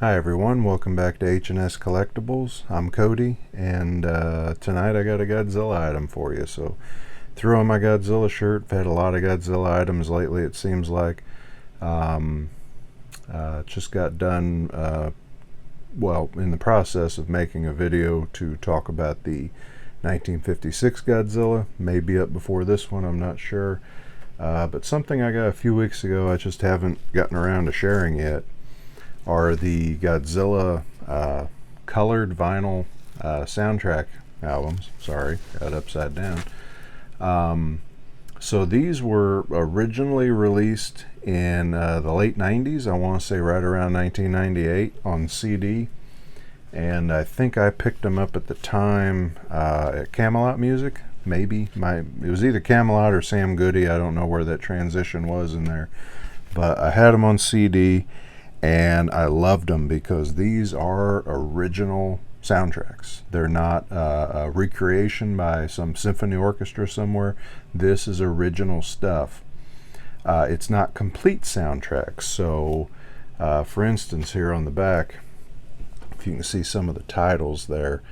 Hi everyone, welcome back to H&S Collectibles. I'm Cody, and tonight I got a Godzilla item for you. So threw on my Godzilla shirt. I've had a lot of Godzilla items lately, it seems like. Just got done, in the process of making a video to talk about the 1956 Godzilla. Maybe up before this one, I'm not sure. But something I got a few weeks ago I just haven't gotten around to sharing yet are the Godzilla colored vinyl soundtrack albums. Sorry, got upside down. So these were originally released in the late 90s. I want to say right around 1998 on CD. And I think I picked them up at the time at Camelot Music. Maybe. It was either Camelot or Sam Goody. I don't know where that transition was in there. But I had them on CD. And I loved them because these are original soundtracks. They're not a recreation by some symphony orchestra somewhere. This is original stuff. It's not complete soundtracks. So, for instance, here on the back, if you can see some of the titles there,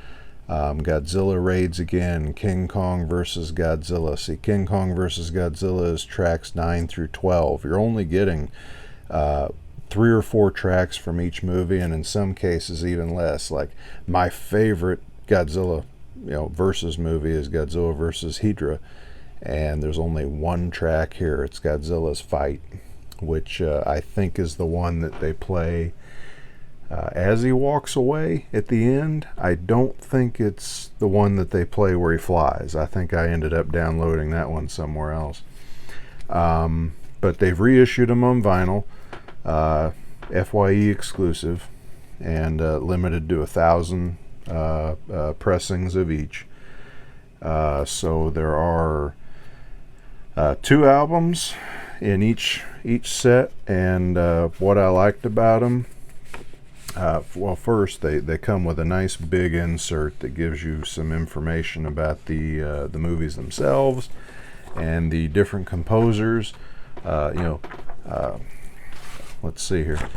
Godzilla Raids Again, King Kong vs. Godzilla. See, King Kong vs. Godzilla is tracks 9 through 12. You're only getting 3 or 4 tracks from each movie, and in some cases even less. Like my favorite Godzilla versus movie is Godzilla versus Hydra, and there's only one track here. It's Godzilla's fight, which I think is the one that they play as he walks away at the end. I don't think it's the one that they play where he flies. I think I ended up downloading that one somewhere else. But they've reissued them on vinyl. FYE exclusive, and limited to 1,000 pressings of each. So there are 2 albums in each set, and what I liked about them, well, first they come with a nice big insert that gives you some information about the movies themselves and the different composers. Let's see here.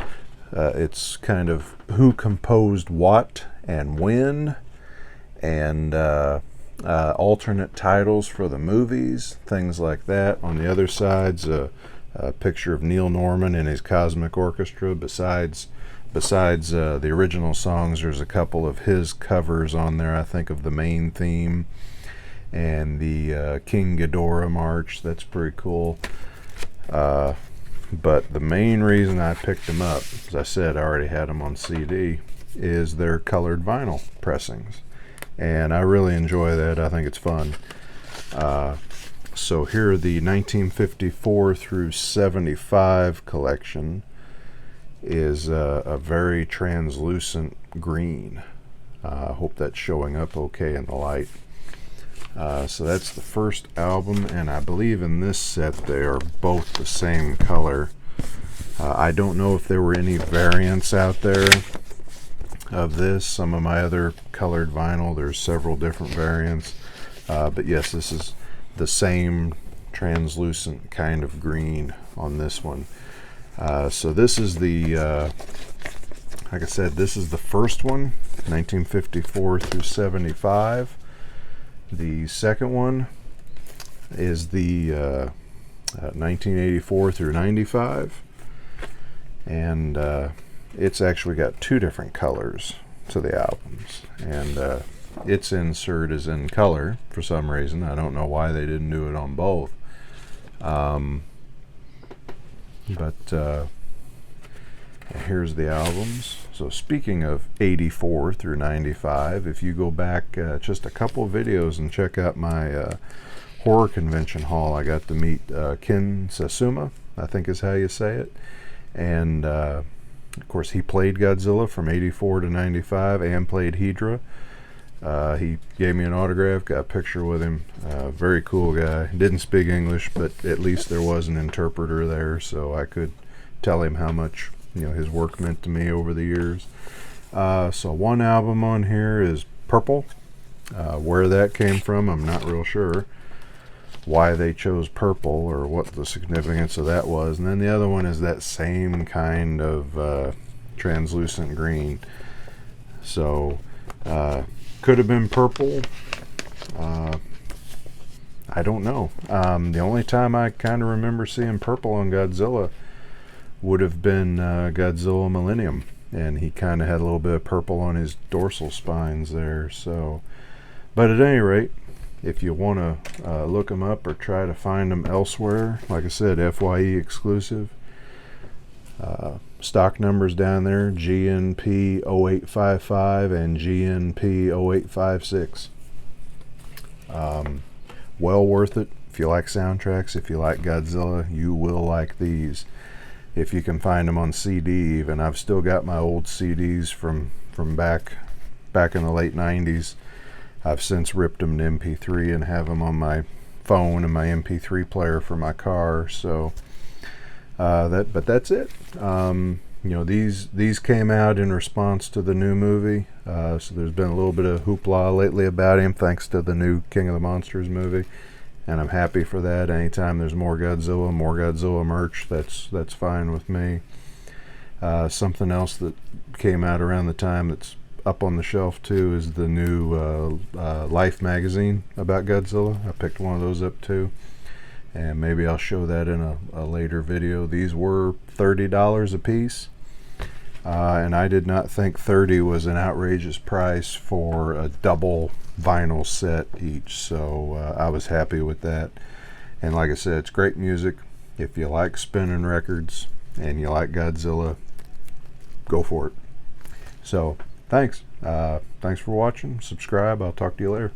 It's kind of who composed what and when, and alternate titles for the movies, things like that. On the other side's a picture of Neil Norman and his Cosmic Orchestra. Besides the original songs, there's a couple of his covers on there, I think, of the main theme and the King Ghidorah March. That's pretty cool. But the main reason I picked them up, as I said, I already had them on CD, is their colored vinyl pressings. And I really enjoy that. I think it's fun. So here, the 1954 through 75 collection is a very translucent green. I hope that's showing up okay in the light. So that's the first album, and I believe in this set they are both the same color. I don't know if there were any variants out there of this. Some of my other colored vinyl, there's several different variants. But yes, this is the same translucent kind of green on this one. So this is the, like I said, this is the first one, 1954 through 75. The second one is the 1984 through 95, and it's actually got 2 different colors to the albums, and its insert is in color for some reason. I don't know why they didn't do it on both, but here's the albums. So speaking of 84 through 95, if you go back just a couple of videos and check out my horror convention haul, I got to meet Ken Sasuma, I think is how you say it. And of course he played Godzilla from 84 to 95 and played Hydra. He gave me an autograph, got a picture with him. Very cool guy. Didn't speak English, but at least there was an interpreter there, so I could tell him how much his work meant to me over the years. So one album on here is Purple. Where that came from, I'm not real sure. Why they chose purple or what the significance of that was. And then the other one is that same kind of translucent green. So could have been purple. I don't know. The only time I kind of remember seeing purple on Godzilla would have been Godzilla Millennium, and he kind of had a little bit of purple on his dorsal spines there. So, but at any rate, if you want to look them up or try to find them elsewhere, like I said, FYE exclusive. Stock numbers down there, GNP 0855 and GNP 0856. Well worth it. If you like soundtracks, if you like Godzilla, you will like these. If you can find them on CD even. I've still got my old CDs from back in the late 90s. I've since ripped them to MP3 and have them on my phone and my MP3 player for my car. So but that's it. These came out in response to the new movie. So there's been a little bit of hoopla lately about him, thanks to the new King of the Monsters movie, and I'm happy for that. Anytime there's more Godzilla merch, that's fine with me. Something else that came out around the time that's up on the shelf too is the new Life magazine about Godzilla. I picked one of those up too, and maybe I'll show that in a later video. These were $30 a piece, and I did not think 30 was an outrageous price for a double vinyl set each, so I was happy with that. And like I said, it's great music. If you like spinning records and you like Godzilla, go for it. So thanks for watching. Subscribe. I'll talk to you later.